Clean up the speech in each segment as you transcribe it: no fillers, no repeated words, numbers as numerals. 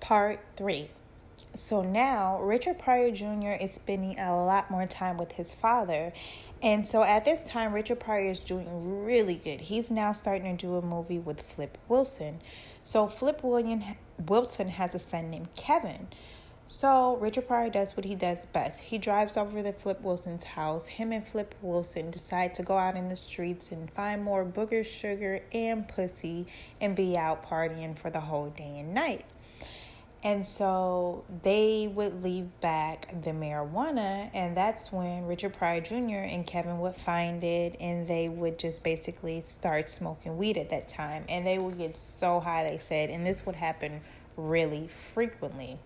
Part 3. So now Richard Pryor Jr. is spending a lot more time with his father. And so at this time, Richard Pryor is doing really good. He's now starting to do a movie with Flip Wilson. So Wilson has a son named Kevin. So Richard Pryor does what he does best. He drives over to Flip Wilson's house. Him and Flip Wilson decide to go out in the streets and find more booger, sugar, and pussy and be out partying for the whole day and night. And so they would leave back the marijuana, and that's when Richard Pryor Jr. and Kevin would find it, and they would just basically start smoking weed at that time. And they would get so high, they said, and this would happen really frequently.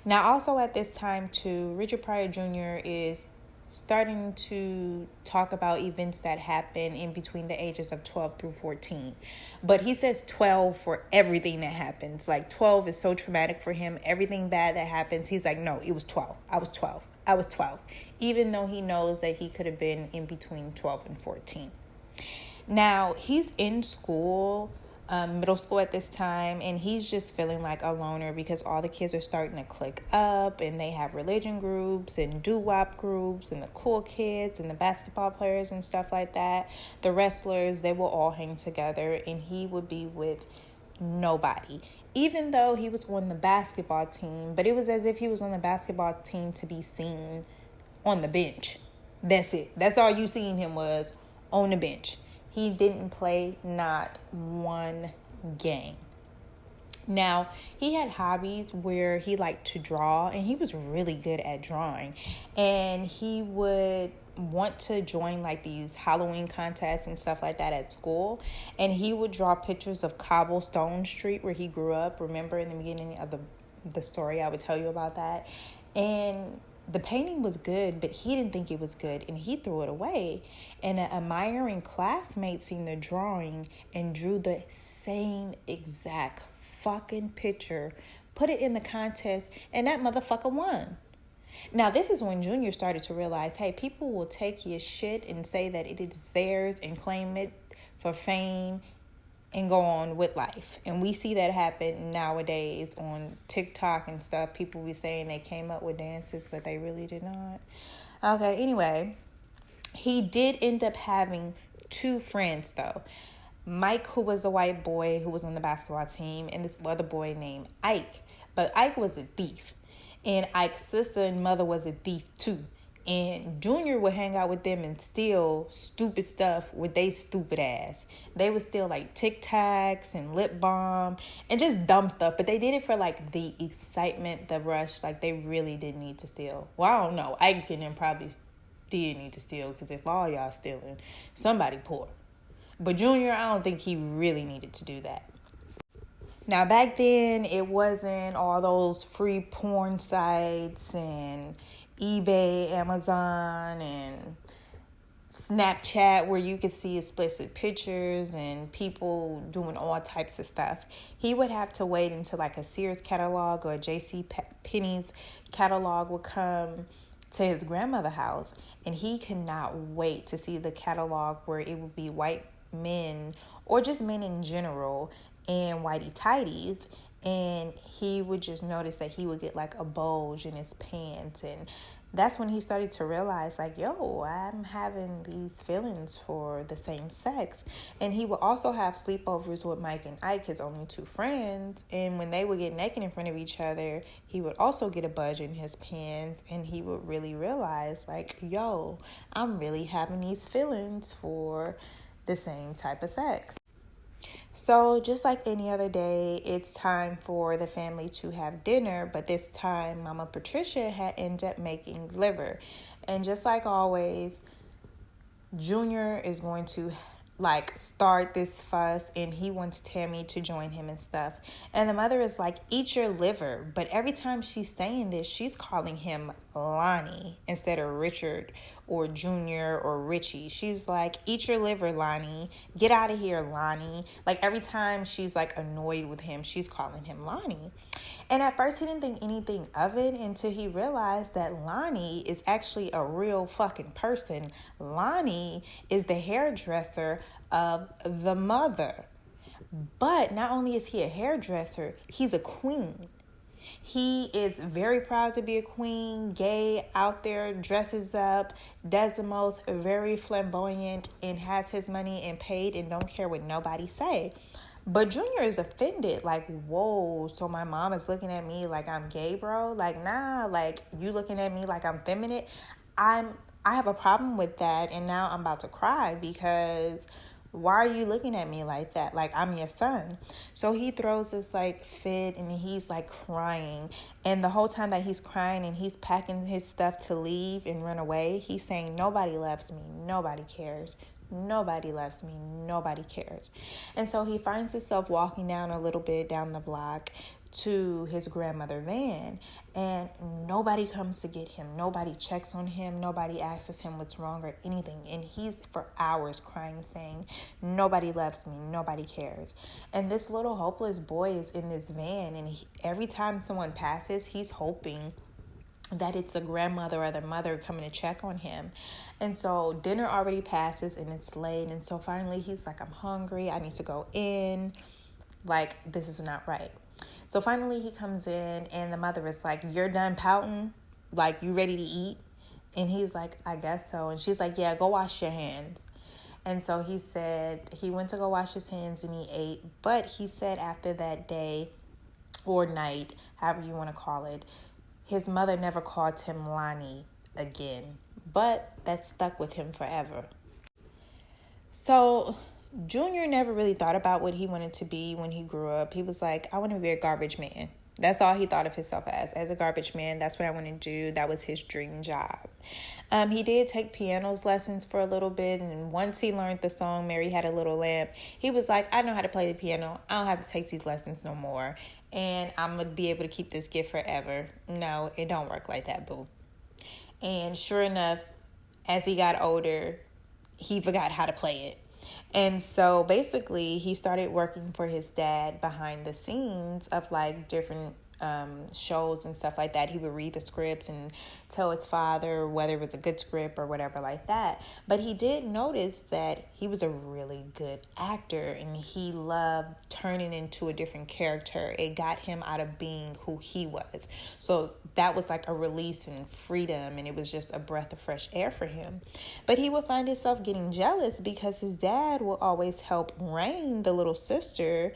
Now, also at this time, too, Richard Pryor Jr. is starting to talk about events that happen in between the ages of 12 through 14. But he says 12 for everything that happens. Like 12 is so traumatic for him. Everything bad that happens, he's like, no, it was 12. I was 12. I was 12. Even though he knows that he could have been in between 12 and 14. Now, he's in school, middle school at this time, and he's just feeling like a loner because all the kids are starting to click up, and they have religion groups and doo-wop groups, and the cool kids and the basketball players and stuff like that. The wrestlers, they will all hang together, and he would be with nobody. Even though he was on the basketball team, but it was as if he was on the basketball team to be seen on the bench. That's it. That's all you seen him was on the bench. He didn't play not one game. Now, he had hobbies where he liked to draw, and he was really good at drawing. And he would want to join like these Halloween contests and stuff like that at school. And he would draw pictures of Cobblestone Street where he grew up. Remember in the beginning of the story, I would tell you about that. And the painting was good, but he didn't think it was good, and he threw it away. And an admiring classmate seen the drawing and drew the same exact fucking picture, put it in the contest, and that motherfucker won. Now, this is when Junior started to realize, hey, people will take your shit and say that it is theirs and claim it for fame and go on with life. And we see that happen nowadays on TikTok and stuff. People be saying they came up with dances, but they really did not. Okay, anyway, he did end up having two friends, though. Mike, who was a white boy who was on the basketball team, and this other boy named Ike. But Ike was a thief. And Ike's sister and mother was a thief, too. And Junior would hang out with them and steal stupid stuff with they stupid ass. They would steal like Tic Tacs and lip balm and just dumb stuff. But they did it for like the excitement, the rush. Like they really didn't need to steal. Well, I don't know. Ike and them probably did need to steal because if all y'all stealing, somebody poor. But Junior, I don't think he really needed to do that. Now, back then, it wasn't all those free porn sites and eBay, Amazon, and Snapchat where you could see explicit pictures and people doing all types of stuff. He would have to wait until like a Sears catalog or a J.C. Penney's catalog would come to his grandmother's house, and he could not wait to see the catalog where it would be white men or just men in general and whitey tighties. And he would just notice that he would get like a bulge in his pants. And that's when he started to realize like, yo, I'm having these feelings for the same sex. And he would also have sleepovers with Mike and Ike, his only two friends. And when they would get naked in front of each other, he would also get a bulge in his pants. And he would really realize like, yo, I'm really having these feelings for the same type of sex. So just like any other day, it's time for the family to have dinner. But this time, Mama Patricia had ended up making liver. And just like always, Junior is going to like start this fuss, and he wants Tammy to join him and stuff. And the mother is like, eat your liver. But every time she's saying this, she's calling him Lonnie instead of Richard or Junior or Richie. She's like, eat your liver, Lonnie. Get out of here, Lonnie. Like every time she's like annoyed with him, she's calling him Lonnie. And at first he didn't think anything of it until he realized that Lonnie is actually a real fucking person. Lonnie is the hairdresser of the mother. But not only is he a hairdresser, he's a queen. He is very proud to be a queen, gay, out there, dresses up, does the most, very flamboyant, and has his money and paid and don't care what nobody say. But Junior is offended, like, whoa, so my mom is looking at me like I'm gay, bro? Like, nah, like, you looking at me like I'm feminine? I have a problem with that, and now I'm about to cry because why are you looking at me like that? Like, I'm your son. So he throws this like fit and he's like crying. And the whole time that he's crying and he's packing his stuff to leave and run away, he's saying, nobody loves me. Nobody cares. Nobody loves me. Nobody cares. And so he finds himself walking down a little bit down the block to his grandmother van, and nobody comes to get him. Nobody checks on him. Nobody asks him what's wrong or anything. And he's for hours crying, saying, nobody loves me. Nobody cares. And this little hopeless boy is in this van, and every time someone passes, he's hoping that it's the grandmother or the mother coming to check on him. And so dinner already passes and it's late. And so finally he's like, I'm hungry. I need to go in. Like, this is not right. So finally he comes in and the mother is like, you're done pouting? Like, you ready to eat? And he's like, I guess so. And she's like, yeah, go wash your hands. And so he said he went to go wash his hands and he ate. But he said after that day or night, however you want to call it, his mother never called him Lonnie again, but that stuck with him forever. So Junior never really thought about what he wanted to be when he grew up. He was like, I want to be a garbage man. That's all he thought of himself as a garbage man. That's what I want to do. That was his dream job. He did take piano lessons for a little bit. And once he learned the song, Mary Had a Little Lamb, he was like, I know how to play the piano. I don't have to take these lessons no more. And I'm going to be able to keep this gift forever. No, it don't work like that, boo. And sure enough, as he got older, he forgot how to play it. And so basically he started working for his dad behind the scenes of like different shows and stuff like that. He would read the scripts and tell his father whether it was a good script or whatever like that. But he did notice that he was a really good actor and he loved turning into a different character. It got him out of being who he was. So that was like a release and freedom, and it was just a breath of fresh air for him. But he would find himself getting jealous because his dad would always help Rain, the little sister,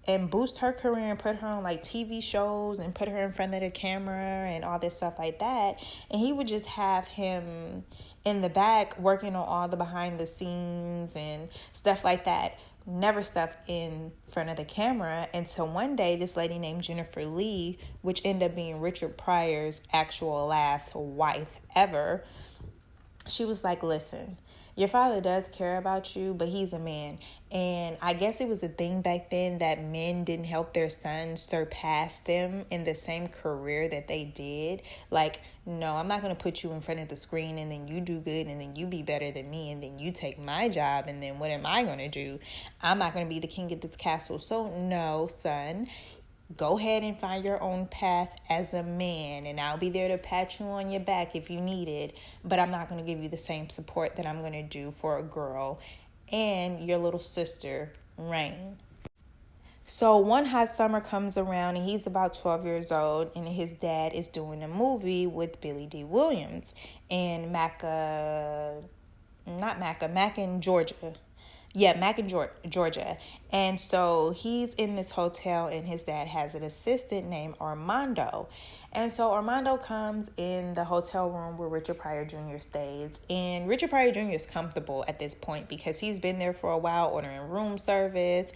and boost her career and put her on like TV shows and put her in front of the camera and all this stuff like that. And he would just have him in the back working on all the behind the scenes and stuff like that. Never stuff in front of the camera until one day this lady named Jennifer Lee, which ended up being Richard Pryor's actual last wife ever, she was like, listen, your father does care about you, but he's a man. And I guess it was a thing back then that men didn't help their sons surpass them in the same career that they did. Like, no, I'm not going to put you in front of the screen and then you do good and then you be better than me and then you take my job and then what am I going to do? I'm not going to be the king of this castle. So no, son. Go ahead and find your own path as a man, and I'll be there to pat you on your back if you need it, but I'm not going to give you the same support that I'm going to do for a girl and your little sister, Rain. So one hot summer comes around, and he's about 12 years old, and his dad is doing a movie with Billy D. Williams and Mac in Georgia. Yeah, Mac in Georgia. And so he's in this hotel and his dad has an assistant named Armando. And so Armando comes in the hotel room where Richard Pryor Jr. stays. And Richard Pryor Jr. is comfortable at this point because he's been there for a while, ordering room service,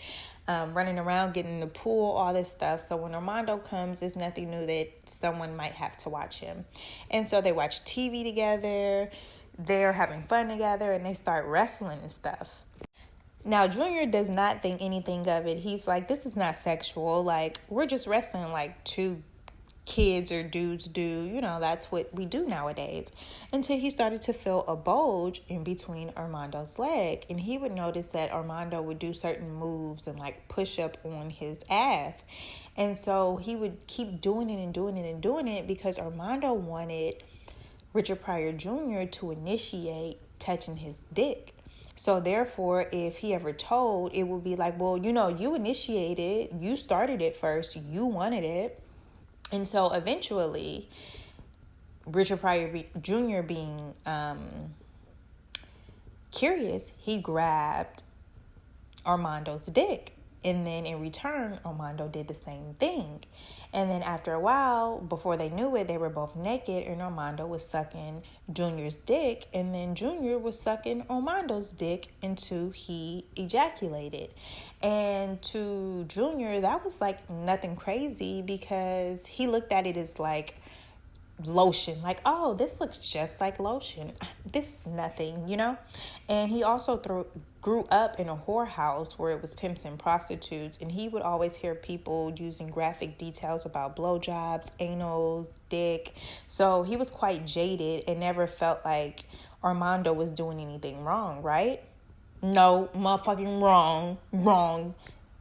running around, getting in the pool, all this stuff. So when Armando comes, it's nothing new that someone might have to watch him. And so they watch TV together. They're having fun together and they start wrestling and stuff. Now, Junior does not think anything of it. He's like, this is not sexual. Like, we're just wrestling like two kids or dudes do. You know, that's what we do nowadays. Until he started to feel a bulge in between Armando's leg. And he would notice that Armando would do certain moves and like push up on his ass. And so he would keep doing it and doing it and doing it because Armando wanted Richard Pryor Jr. to initiate touching his dick. So therefore, if he ever told, it would be like, well, you initiated, you started it first, you wanted it. And so eventually, Richard Pryor Jr. being curious, he grabbed Armando's dick. And then in return, Armando did the same thing. And then after a while, before they knew it, they were both naked, and Armando was sucking Junior's dick. And then Junior was sucking Armando's dick until he ejaculated. And to Junior, that was like nothing crazy, because he looked at it as like lotion, like, oh, this looks just like lotion, this is nothing. And he also grew up in a whorehouse where it was pimps and prostitutes, and he would always hear people using graphic details about blowjobs, anals, dick. So he was quite jaded and never felt like Armando was doing anything wrong, right? No, motherfucking wrong.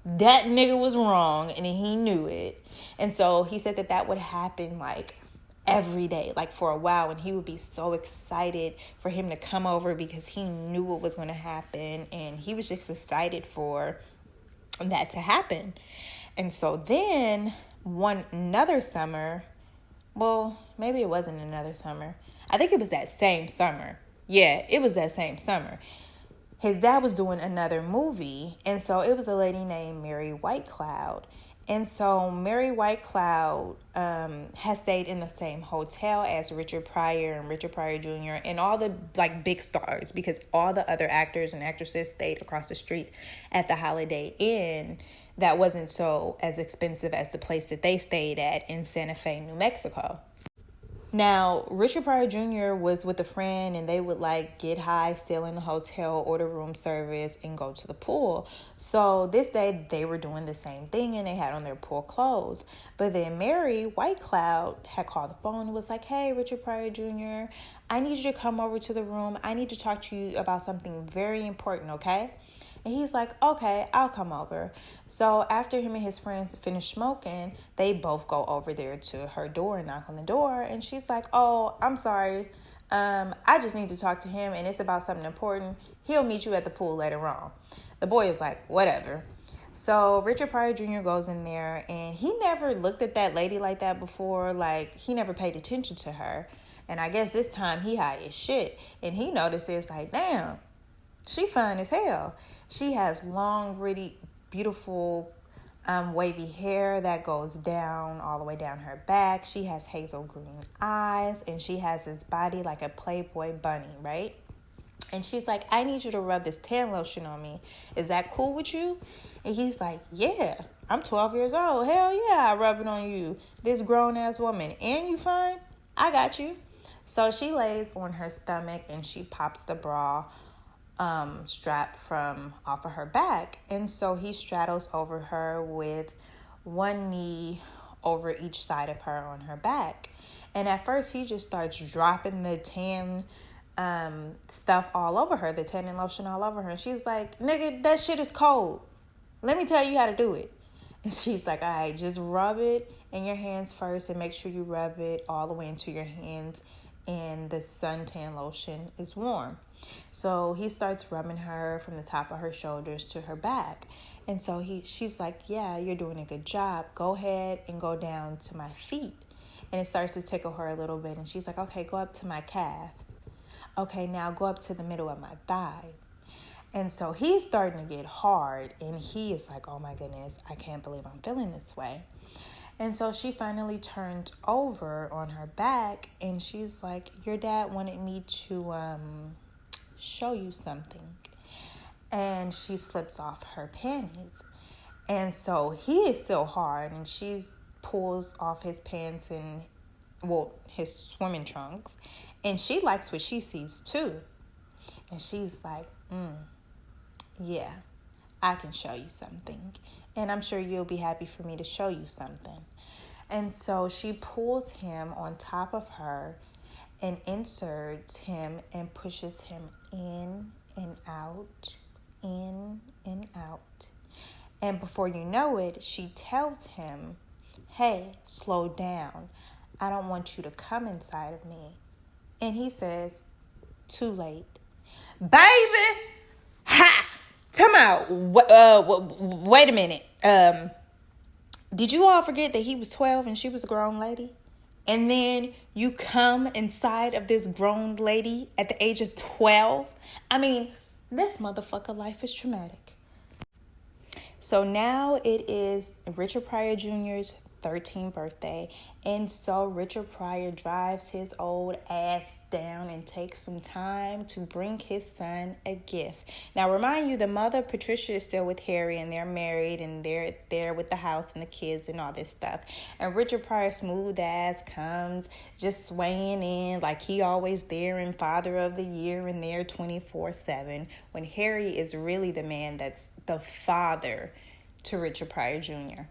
That nigga was wrong, and he knew it. And so he said that would happen like every day, like for a while, and he would be so excited for him to come over because he knew what was going to happen, and he was just excited for that to happen. And so then another summer, well, maybe it wasn't another summer, I think it was that same summer. Yeah, it was that same summer. His dad was doing another movie, and so it was a lady named Mary Whitecloud. And so Mary Whitecloud has stayed in the same hotel as Richard Pryor and Richard Pryor Jr. and all the like big stars, because all the other actors and actresses stayed across the street at the Holiday Inn that wasn't so as expensive as the place that they stayed at in Santa Fe, New Mexico. Now, Richard Pryor Jr. was with a friend, and they would like get high, still in the hotel, order room service, and go to the pool. So this day they were doing the same thing, and they had on their pool clothes. But then Mary Whitecloud had called the phone and was like, hey, Richard Pryor Jr., I need you to come over to the room. I need to talk to you about something very important, okay? And he's like, okay, I'll come over. So after him and his friends finish smoking, they both go over there to her door and knock on the door. And she's like, oh, I'm sorry. I just need to talk to him, and it's about something important. He'll meet you at the pool later on. The boy is like, whatever. So Richard Pryor Jr. goes in there, and he never looked at that lady like that before. Like, he never paid attention to her. And I guess this time he high as shit. And he notices, like, damn, she fine as hell. She has long, really beautiful, wavy hair that goes down all the way down her back. She has hazel green eyes, and she has this body like a Playboy bunny, right? And she's like, I need you to rub this tan lotion on me. Is that cool with you? And he's like, yeah, I'm 12 years old. Hell yeah, I rub it on you. This grown-ass woman. And you fine? I got you. So she lays on her stomach, and she pops the bra strap from off of her back. And so he straddles over her with one knee over each side of her on her back. And at first he just starts dropping the tan stuff all over her, the tanning lotion all over her. And she's like, nigga, that shit is cold. Let me tell you how to do it. And she's like, all right, just rub it in your hands first, and make sure you rub it all the way into your hands, and the suntan lotion is warm. So he starts rubbing her from the top of her shoulders to her back. And so she's like, yeah, you're doing a good job. Go ahead and go down to my feet. And it starts to tickle her a little bit. And she's like, okay, go up to my calves. Okay, now go up to the middle of my thighs. And so he's starting to get hard. And he is like, oh my goodness, I can't believe I'm feeling this way. And so she finally turns over on her back. And she's like, your dad wanted me to show you something. And she slips off her panties. And so he is still hard, and she pulls off his pants and, well, his swimming trunks. And she likes what she sees too. And she's like, yeah, I can show you something. And I'm sure you'll be happy for me to show you something. And so she pulls him on top of her and inserts him and pushes him in and out, in and out. And before you know it, she tells him, hey, slow down. I don't want you to come inside of me. And he says, too late. Baby, Time out. Wait a minute. Did you all forget that he was 12 and she was a grown lady? And then you come inside of this grown lady at the age of 12? I mean, this motherfucker life is traumatic. So now it is Richard Pryor Jr.'s 13th birthday. And so Richard Pryor drives his old ass down and takes some time to bring his son a gift. Now, remind you, the mother, Patricia, is still with Harry and they're married and they're there with the house and the kids and all this stuff. And Richard Pryor, smooth ass, comes just swaying in like he always there and father of the year and there 24/7, when Harry is really the man that's the father to Richard Pryor Jr.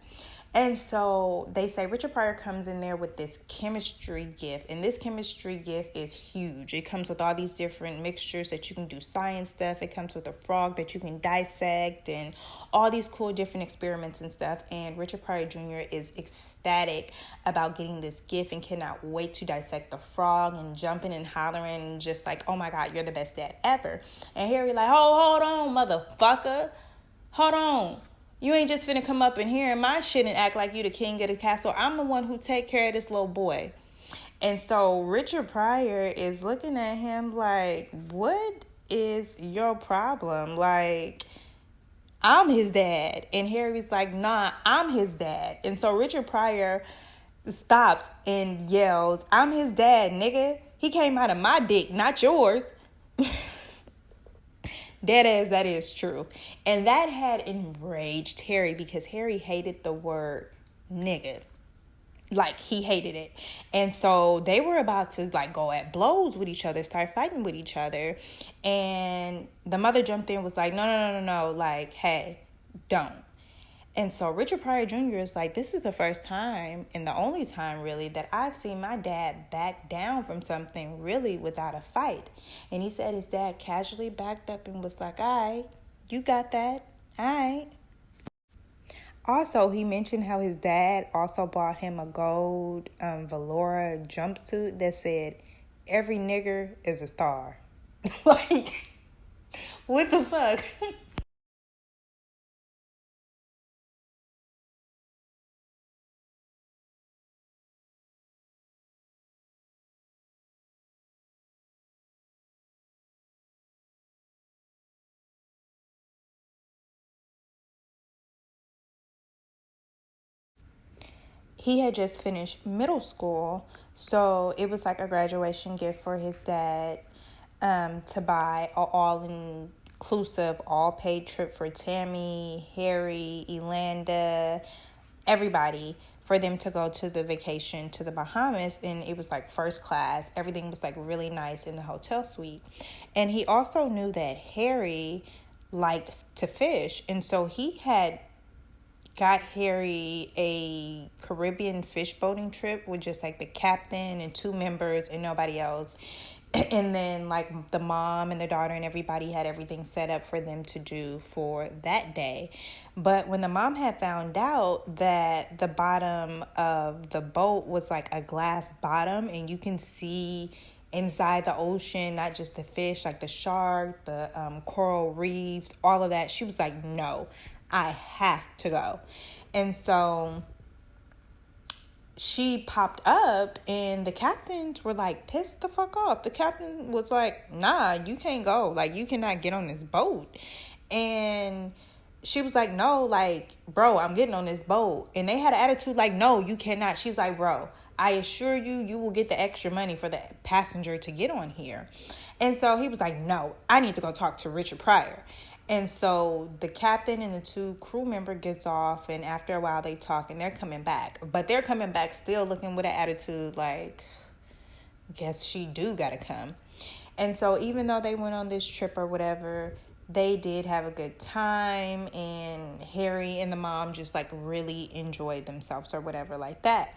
And so they say Richard Pryor comes in there with this chemistry gift. And this chemistry gift is huge. It comes with all these different mixtures that you can do science stuff. It comes with a frog that you can dissect and all these cool different experiments and stuff. And Richard Pryor Jr. is ecstatic about getting this gift and cannot wait to dissect the frog and jumping and hollering and just like, oh my God, you're the best dad ever. And Harry like, hold on, motherfucker. Hold on. You ain't just finna come up in here in my shit and act like you the king of the castle. I'm the one who take care of this little boy. And so Richard Pryor is looking at him like, what is your problem? Like, I'm his dad. And Harry's like, nah, I'm his dad. And so Richard Pryor stops and yells, I'm his dad, nigga. He came out of my dick, not yours. Dead ass, that is true. And that had enraged Harry because Harry hated the word nigga. Like, he hated it. And so they were about to, like, go at blows with each other, start fighting with each other. And the mother jumped in, was like, no. Like, hey, don't. And so Richard Pryor Jr. is like, this is the first time and the only time really that I've seen my dad back down from something really without a fight. And he said his dad casually backed up and was like, all right, you got that. All right. Also, he mentioned how his dad also bought him a gold velour jumpsuit that said, every nigger is a star. Like, what the fuck? He had just finished middle school, so it was like a graduation gift for his dad to buy an all-inclusive, all-paid trip for Tammy, Harry, Elanda, everybody, for them to go to the vacation to the Bahamas. And it was like first class. Everything was like really nice in the hotel suite. And he also knew that Harry liked to fish, and so he had got Harry a Caribbean fish boating trip with just like the captain and two members and nobody else. And then like the mom and the daughter and everybody had everything set up for them to do for that day. But when the mom had found out that the bottom of the boat was like a glass bottom and you can see inside the ocean, not just the fish, like the shark, the coral reefs, all of that, she was like, no, I have to go. And so she popped up and the captains were like pissed the fuck off. The captain was like, nah, you can't go. Like, you cannot get on this boat. And she was like, no, like, bro, I'm getting on this boat. And they had an attitude like, no, you cannot. She's like, bro, I assure you, you will get the extra money for the passenger to get on here. And so he was like, no, I need to go talk to Richard Pryor. And so the captain and the two crew member gets off, and after a while they talk, and they're coming back. But they're coming back still looking with an attitude like, guess she do gotta come. And so even though they went on this trip or whatever, they did have a good time, and Harry and the mom just like really enjoyed themselves or whatever like that.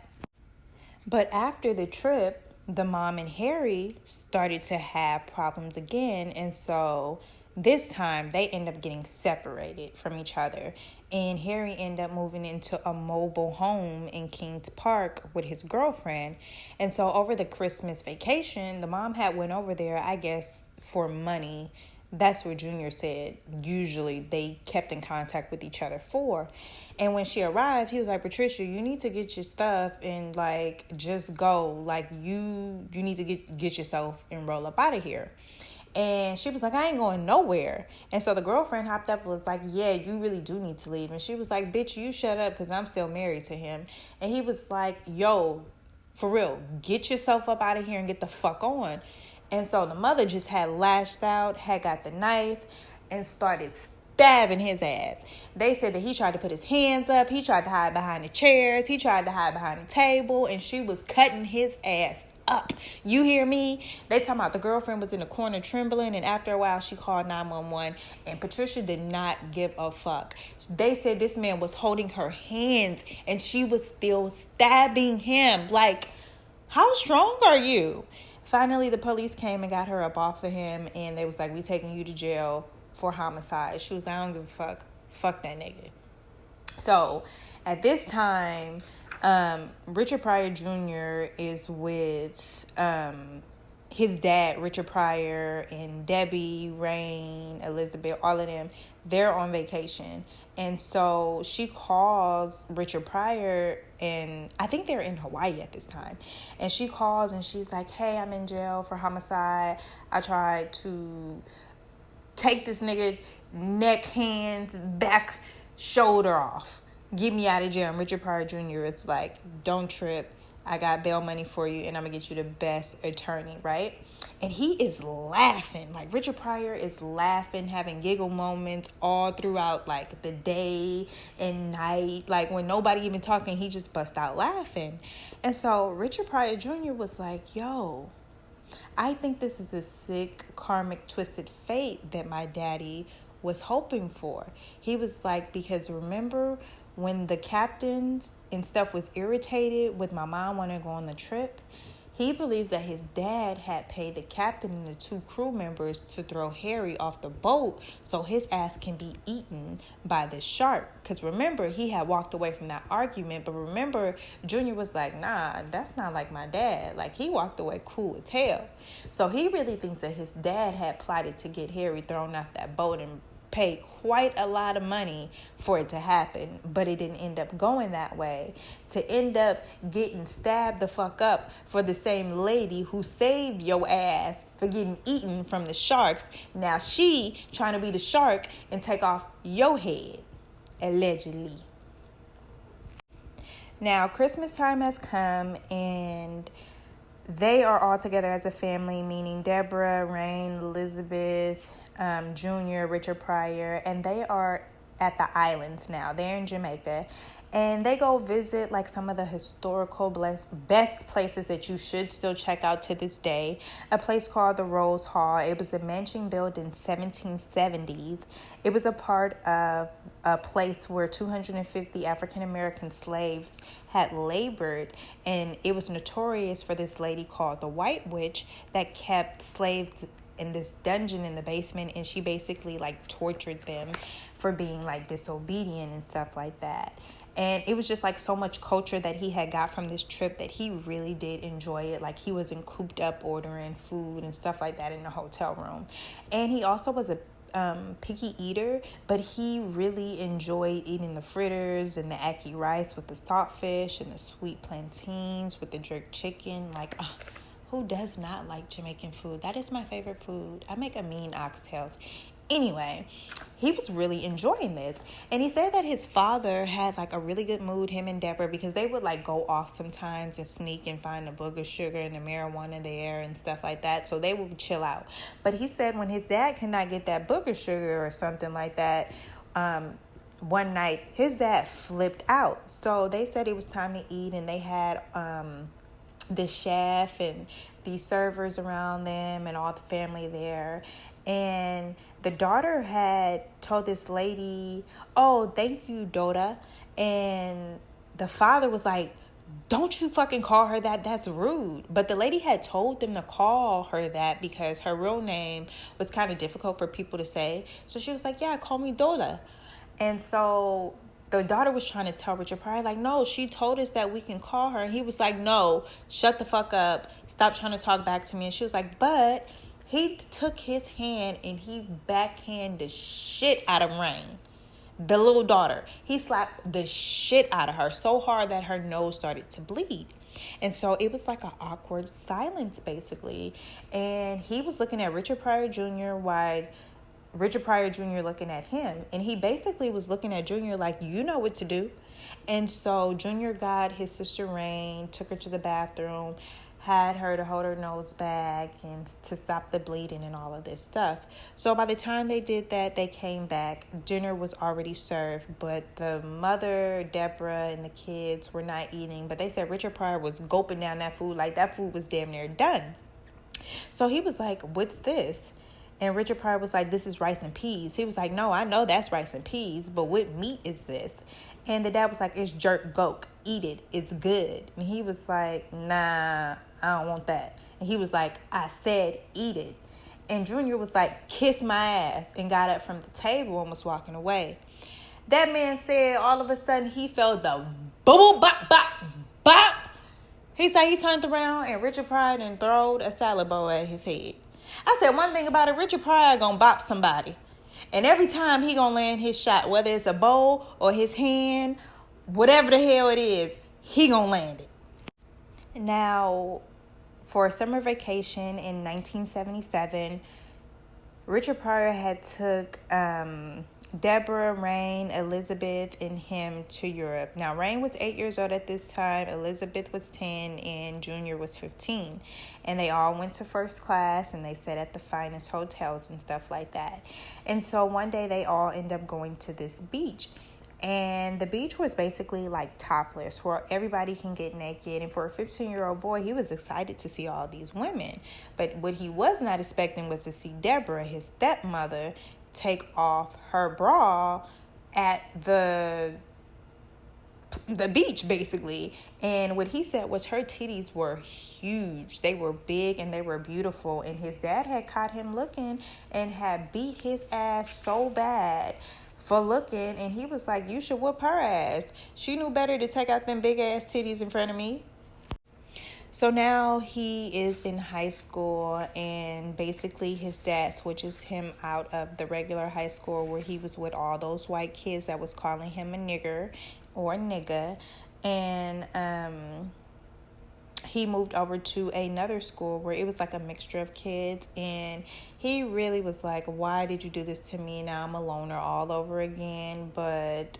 But after the trip, the mom and Harry started to have problems again, and so this time, they end up getting separated from each other. And Harry ended up moving into a mobile home in Kings Park with his girlfriend. And so over the Christmas vacation, the mom had went over there, I guess, for money That's what Junior said. Usually they kept in contact with each other for. And when she arrived, he was like, Patricia, you need to get your stuff and like just go. Like you need to get yourself and roll up out of here. And she was like, I ain't going nowhere. And so the girlfriend hopped up and was like, yeah, you really do need to leave. And she was like, bitch, you shut up because I'm still married to him. And he was like, yo, for real, get yourself up out of here and get the fuck on. And so the mother just had lashed out, had got the knife, and started stabbing his ass. They said that he tried to put his hands up. He tried to hide behind the chairs. He tried to hide behind the table. And she was cutting his ass up. You hear me? They talking about the girlfriend was in the corner trembling, and after a while she called 911, and Patricia did not give a fuck. They said this man was holding her hands and she was still stabbing him. Like, how strong are you? Finally, the police came and got her up off of him, and they was like, we taking you to jail for homicide. She was like, I don't give a fuck. Fuck that nigga. So, at this time, Richard Pryor Jr. is with his dad, Richard Pryor, and Debbie, Rain, Elizabeth, all of them. They're on vacation. And so she calls Richard Pryor, and I think they're in Hawaii at this time. And she calls and she's like, hey, I'm in jail for homicide. I tried to take this nigga neck, hands, back, shoulder off. Get me out of jail. And Richard Pryor Jr. is like, don't trip. I got bail money for you, and I'm going to get you the best attorney, right? And he is laughing. Like, Richard Pryor is laughing, having giggle moments all throughout, like, the day and night. Like, when nobody even talking, he just bust out laughing. And so Richard Pryor Jr. was like, yo, I think this is a sick, karmic, twisted fate that my daddy was hoping for. He was like, because remember when the captains and stuff was irritated with my mom wanting to go on the trip, he believes that his dad had paid the captain and the 2 crew members to throw Harry off the boat so his ass can be eaten by the shark. Because remember, he had walked away from that argument. But remember, Junior was like, nah, that's not like my dad. Like, he walked away cool as hell. So he really thinks that his dad had plotted to get Harry thrown off that boat and paid quite a lot of money for it to happen, but it didn't end up going that way. To end up getting stabbed the fuck up for the same lady who saved your ass for getting eaten from the sharks. Now she trying to be the shark and take off your head, allegedly. Now Christmas time has come, and they are all together as a family, meaning Deborah, Rain, Elizabeth, Junior, Richard Pryor, and they are at the islands now. They're in Jamaica, and they go visit like some of the historical best places that you should still check out to this day. A place called the Rose Hall. It was a mansion built in 1770s. It was a part of a place where 250 African American slaves had labored, and it was notorious for this lady called the White Witch that kept slaves in this dungeon in the basement, and she basically like tortured them for being like disobedient and stuff like that. And it was just like so much culture that he had got from this trip that he really did enjoy it. Like, he wasn't cooped up ordering food and stuff like that in the hotel room. And he also was a picky eater, but he really enjoyed eating the fritters and the ackee rice with the saltfish and the sweet plantains with the jerk chicken. Like, who does not like Jamaican food? That is my favorite food. I make a mean oxtails. Anyway, he was really enjoying this. And he said that his father had like a really good mood, him and Deborah, because they would like go off sometimes and sneak and find the booger sugar and the marijuana there and stuff like that. So they would chill out. But he said when his dad could not get that booger sugar or something like that, one night his dad flipped out. So they said it was time to eat, and they had the chef and these servers around them and all the family there. And the daughter had told this lady, oh, thank you, Dota. And the father was like, don't you fucking call her that. That's rude. But the lady had told them to call her that because her real name was kind of difficult for people to say. So she was like, yeah, call me Dota. And so the daughter was trying to tell Richard Pryor, like, no, she told us that we can call her. And he was like, no, shut the fuck up. Stop trying to talk back to me. And she was like, but He took his hand and he backhanded the shit out of Rain, the little daughter. He slapped the shit out of her so hard that her nose started to bleed. And so it was like an awkward silence, basically. And he was looking at Richard Pryor Jr. while Richard Pryor Jr. looking at him. And he basically was looking at Jr. like, you know what to do. And so Jr. got his sister Rain, took her to the bathroom, had her to hold her nose back and to stop the bleeding and all of this stuff. So by the time they did that, they came back. Dinner was already served, but the mother, Deborah, and the kids were not eating. But they said Richard Pryor was gulping down that food like that food was damn near done. So he was like, what's this? And Richard Pryor was like, this is rice and peas. He was like, no, I know that's rice and peas, but what meat is this? And the dad was like, it's jerk goat. Eat it. It's good. And he was like, nah, I don't want that. And he was like, I said eat it. And Junior was like, kiss my ass, and got up from the table and was walking away. That man said all of a sudden he felt the boom, bop, bop, bop. He said he turned around and Richard Pryor and throwed a salad bowl at his head. I said one thing about it, Richard Pryor gonna bop somebody. And every time he gonna land his shot, whether it's a bowl or his hand, whatever the hell it is, he gonna land it. Now, for a summer vacation in 1977, Richard Pryor had took Deborah, Rain, Elizabeth, and him to Europe. Now, Rain was 8 years old at this time, Elizabeth was 10, and Junior was 15. And they all went to first class, and they sat at the finest hotels and stuff like that. And so one day they all end up going to this beach. And the beach was basically like topless where everybody can get naked. And for a 15-year-old boy, he was excited to see all these women. But what he was not expecting was to see Deborah, his stepmother, take off her bra at the beach, basically. And what he said was her titties were huge. They were big and they were beautiful. And his dad had caught him looking and had beat his ass so bad for looking, and he was like, you should whoop her ass. She knew better to take out them big ass titties in front of me. So now he is in high school, and basically his dad switches him out of the regular high school where he was with all those white kids that was calling him a nigger or a nigga, and he moved over to another school where it was like a mixture of kids. And he really was like, why did you do this to me? Now I'm a loner all over again. But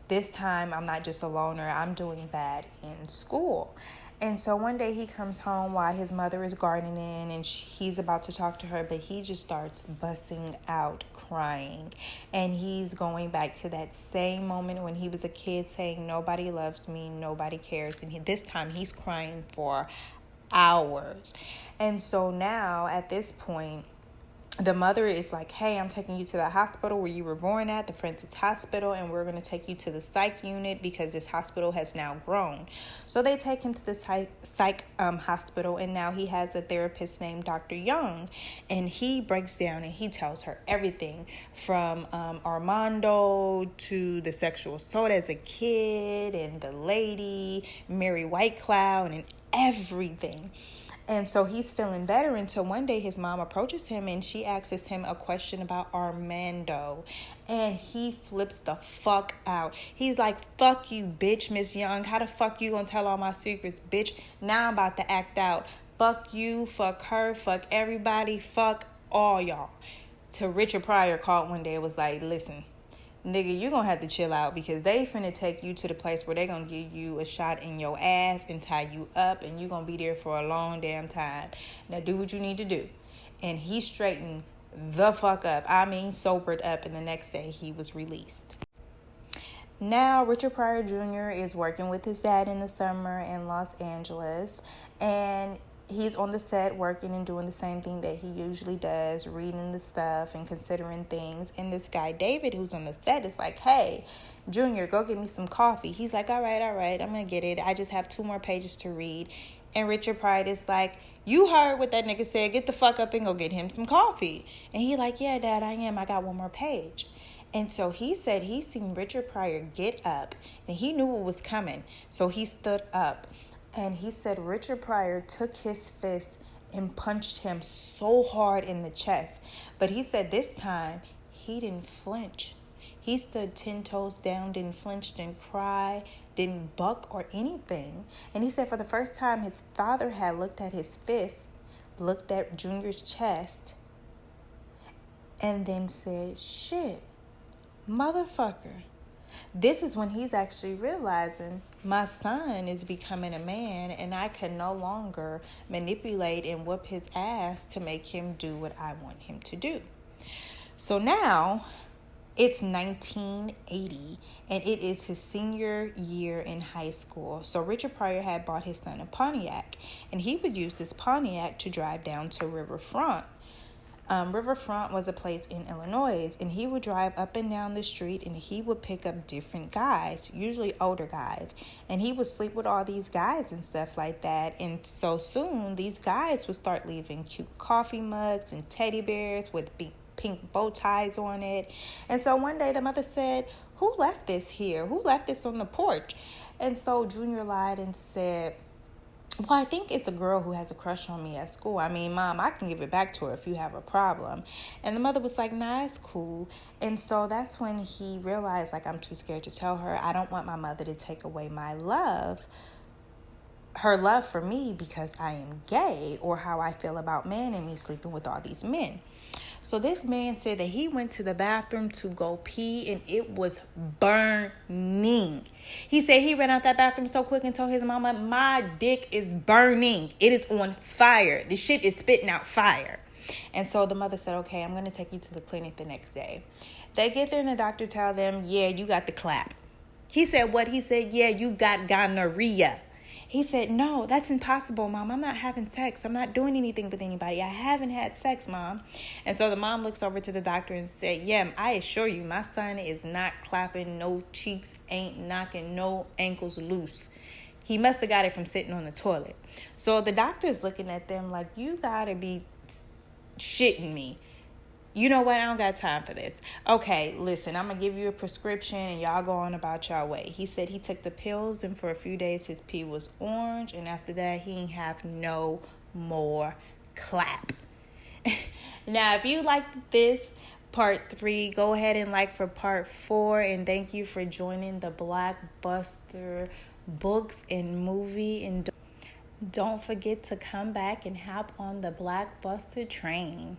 this time I'm not just a loner, I'm doing bad in school. And so one day he comes home while his mother is gardening, and he's about to talk to her, but he just starts busting out crying. And he's going back to that same moment when he was a kid saying, nobody loves me, nobody cares. And this time he's crying for hours. And so now at this point, the mother is like, hey, I'm taking you to the hospital where you were born at, the forensics hospital, and we're going to take you to the psych unit because this hospital has now grown. So they take him to the psych hospital, and now he has a therapist named Dr. Young, and he breaks down and he tells her everything from Armando to the sexual assault as a kid and the lady, Mary Whitecloud, and everything. And so he's feeling better until one day his mom approaches him and she asks him a question about Armando. And he flips the fuck out. He's like, fuck you, bitch, Miss Young. How the fuck you gonna tell all my secrets, bitch? Now I'm about to act out. Fuck you, fuck her, fuck everybody, fuck all y'all. To Richard Pryor called one day and was like, listen, nigga, you gonna have to chill out because they finna take you to the place where they gonna give you a shot in your ass and tie you up, and you gonna be there for a long damn time. Now do what you need to do. And he straightened the fuck up. I mean, sobered up, and the next day he was released. Now Richard Pryor Jr. is working with his dad in the summer in Los Angeles, and he's on the set working and doing the same thing that he usually does, reading the stuff and considering things. And this guy, David, who's on the set, is like, hey, Junior, go get me some coffee. He's like, all right, I'm going to get it. I just have 2 more pages to read. And Richard Pryor is like, you heard what that nigga said. Get the fuck up and go get him some coffee. And he like, yeah, Dad, I am. I got 1 more page. And so he said he seen Richard Pryor get up, and he knew what was coming. So he stood up. And he said Richard Pryor took his fist and punched him so hard in the chest. But he said this time he didn't flinch. He stood 10 toes down, didn't flinch, didn't cry, didn't buck or anything. And he said for the first time his father had looked at his fist, looked at Junior's chest, and then said, shit, motherfucker. This is when he's actually realizing my son is becoming a man and I can no longer manipulate and whoop his ass to make him do what I want him to do. So now it's 1980 and it is his senior year in high school. So Richard Pryor had bought his son a Pontiac, and he would use this Pontiac to drive down to Riverfront. Riverfront was a place in Illinois, and he would drive up and down the street and he would pick up different guys, usually older guys, and he would sleep with all these guys and stuff like that. And so soon these guys would start leaving cute coffee mugs and teddy bears with pink bow ties on it. And so one day the mother said, who left this here? Who left this on the porch? And so Junior lied and said, well, I think it's a girl who has a crush on me at school. I mean, Mom, I can give it back to her if you have a problem. And the mother was like, nah, it's cool. And so that's when he realized, like, I'm too scared to tell her. I don't want my mother to take away my love, her love for me, because I am gay, or how I feel about men and me sleeping with all these men. So this man said that he went to the bathroom to go pee and it was burning. He said he ran out that bathroom so quick and told his mama, my dick is burning. It is on fire. The shit is spitting out fire. And so the mother said, okay, I'm going to take you to the clinic the next day. They get there and the doctor tell them, yeah, you got the clap. He said what? He said, yeah, you got gonorrhea. He said, no, that's impossible, Mom. I'm not having sex. I'm not doing anything with anybody. I haven't had sex, Mom. And so the mom looks over to the doctor and said, yeah, I assure you, my son is not clapping no cheeks, ain't knocking no ankles loose. He must have got it from sitting on the toilet. So the doctor is looking at them like, you got to be shitting me. You know what? I don't got time for this. Okay, listen, I'm going to give you a prescription and y'all go on about y'all way. He said he took the pills and for a few days his pee was orange. And after that, he ain't have no more clap. Now, if you liked this part 3, go ahead and like for part 4. And thank you for joining the Blockbuster Books and Movie. And don't forget to come back and hop on the Blockbuster train.